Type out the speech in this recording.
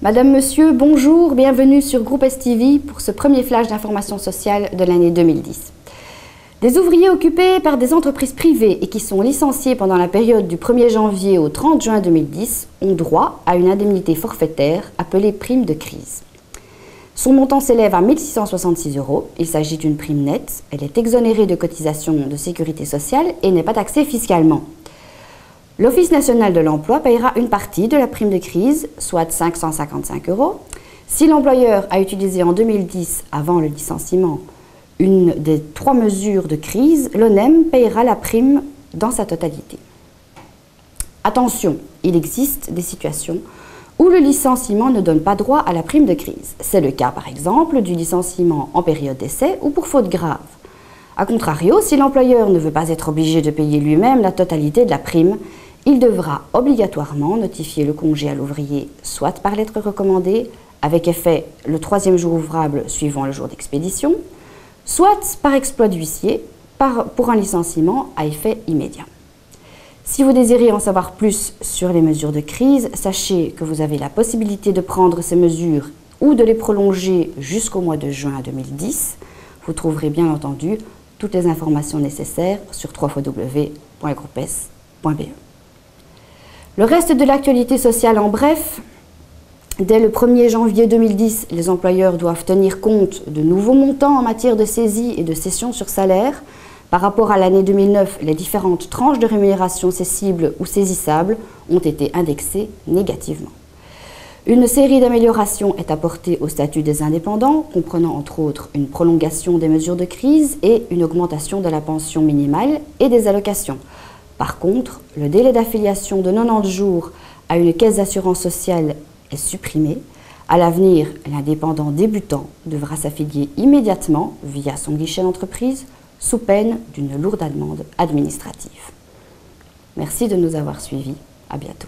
Madame, Monsieur, bonjour, bienvenue sur Groupe STV pour ce premier flash d'information sociale de l'année 2010. Des ouvriers occupés par des entreprises privées et qui sont licenciés pendant la période du 1er janvier au 30 juin 2010 ont droit à une indemnité forfaitaire appelée prime de crise. Son montant s'élève à 1 666 €. Il s'agit d'une prime nette. Elle est exonérée de cotisations de sécurité sociale et n'est pas taxée fiscalement. L'Office national de l'emploi paiera une partie de la prime de crise, soit 555 €. Si l'employeur a utilisé en 2010, avant le licenciement, une des 3 mesures de crise, l'ONEM paiera la prime dans sa totalité. Attention, il existe des situations où le licenciement ne donne pas droit à la prime de crise. C'est le cas par exemple du licenciement en période d'essai ou pour faute grave. A contrario, si l'employeur ne veut pas être obligé de payer lui-même la totalité de la prime, il devra obligatoirement notifier le congé à l'ouvrier, soit par lettre recommandée, avec effet le 3e jour ouvrable suivant le jour d'expédition, soit par exploit d'huissier pour un licenciement à effet immédiat. Si vous désirez en savoir plus sur les mesures de crise, sachez que vous avez la possibilité de prendre ces mesures ou de les prolonger jusqu'au mois de juin 2010. Vous trouverez bien entendu toutes les informations nécessaires sur www.groupes.be. Le reste de l'actualité sociale en bref. Dès le 1er janvier 2010, les employeurs doivent tenir compte de nouveaux montants en matière de saisie et de cession sur salaire. Par rapport à l'année 2009, les différentes tranches de rémunération cessibles ou saisissables ont été indexées négativement. Une série d'améliorations est apportée au statut des indépendants, comprenant entre autres une prolongation des mesures de crise et une augmentation de la pension minimale et des allocations. Par contre, le délai d'affiliation de 90 jours à une caisse d'assurance sociale est supprimé. À l'avenir, l'indépendant débutant devra s'affilier immédiatement via son guichet d'entreprise sous peine d'une lourde amende administrative. Merci de nous avoir suivis. À bientôt.